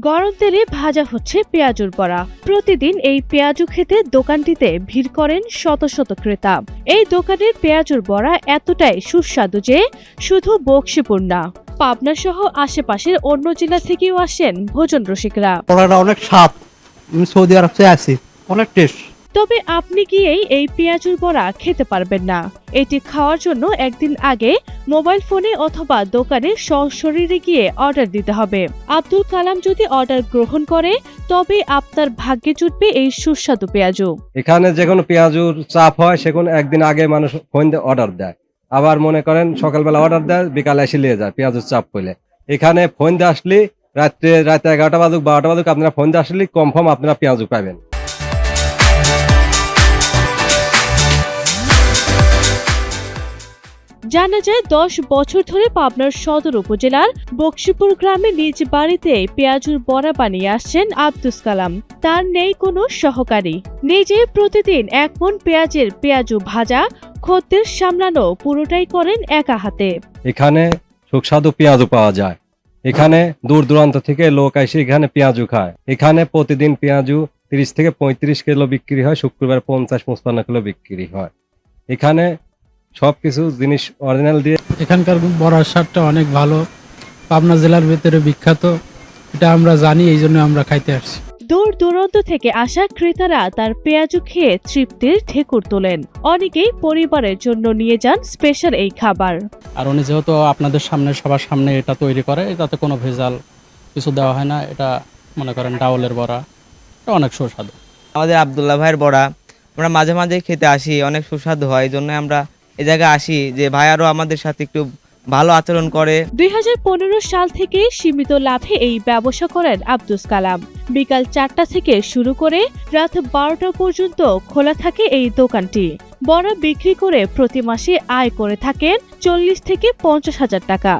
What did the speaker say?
গরম তেলে ভাজা হচ্ছে পেঁয়াজুর বড়া। প্রতিদিন এই পেঁয়াজু খেতে দোকানটিতে ভিড় করেন শত শত ক্রেতা। এই দোকানের পেঁয়াজুর বড়া এতটাই সুস্বাদু যে শুধু বকশীপুর না, পাবনা সহ আশেপাশের অন্য জেলা থেকেও আসেন ভোজন রসিকরা। বড়াটা অনেক স্বাদ। আমি সৌদি আরব থেকে আসি, অনেক টেস্ট। তবে আপনি গিয়েই এই পেঁয়াজুর বড়া খেতে পারবেন না। এটি খাওয়ার জন্য একদিন আগে মোবাইল ফোনে অথবা দোকানে সশরীরে গিয়ে অর্ডার দিতে হবে। আব্দুল কালাম যদি অর্ডার গ্রহণ করে তবে আপনার ভাগ্যে জুটবে এই সুস্বাদু পেঁয়াজু। এখানে যে কোনো পেঁয়াজুর চাপ হয় সেখানে একদিন আগে মানুষ ফোন দিয়ে অর্ডার দেয়। আবার মনে করেন সকালবেলা অর্ডার দেয়, বিকালে এসে নিয়ে যায় পেঁয়াজুর চাপ পেলে। এখানে ফোন দিয়ে আসলে রাতে 11টা বাজুক 12টা বাজুক আপনারা ফোন দিয়ে আসলে কনফার্ম আপনারা পেঁয়াজু পাবেন। জানা যায় 10 বছর ধরে পাবনার সদর উপজেলার বকশীপুর গ্রামে নিজ বাড়িতে পেঁয়াজুর বড়া বানিয়ে আসছেন আব্দুল কালাম। তার নেই কোনো সহকারী, নিজে প্রতিদিন 1 মণ পেঁয়াজের পেঁয়াজু ভাজা, খদ্দের সামলানো পুরোটাই করেন একা হাতে। এখানে সুস্বাদু পেঁয়াজু পাওয়া যায়। এখানে দূর দূরান্ত থেকে লোক এসে এখানে পেঁয়াজু খায়। এখানে প্রতিদিন পেঁয়াজু 30 থেকে 35 কিলো বিক্রি হয়, শুক্রবার 50-55 কিলো বিক্রি হয়। এখানে সবকিছু জিনিস অরিজিনাল দিয়ে। এখানকার বড়ার স্বাদটা অনেক ভালো, পাবনা জেলার ভিতরে বিখ্যাত, এটা আমরা জানি, এই জন্য আমরা খাইতে আসছি। দূর দূরান্ত থেকে আসা ক্রেতারা তার পেঁয়াজু খেয়ে তৃপ্তির ঠেকুর তোলেন। অনেকেই পরিবারের জন্য নিয়ে যান স্পেশাল এই খাবার। আর উনি যেহেতু আপনাদের সামনে সবার সামনে এটা তৈরি করে, এটাতে কোনো ভেজাল কিছু দেওয়া হয় না। এটা মনে করেন ডাউলের বড়া, এটা অনেক সুস্বাদু। আমাদের আব্দুল্লাহ ভাইয়ের বড়া আমরা মাঝে মাঝে খেতে আসি, অনেক সুস্বাদু হয়। এই জন্য আমরা এই জায়গায় আসি যে ভাই আরো আমাদের সাথে একটু ভালো আচরণ করে। 2015 সাল থেকে সীমিত লাভে এই ব্যবসা করেন আব্দুল কালাম। বিকাল 4টা থেকে শুরু করে রাত 12টা পর্যন্ত খোলা থাকে এই দোকানটি। বড়া বিক্রি করে প্রতি মাসে আয় করে থাকেন 40 থেকে 50 হাজার টাকা।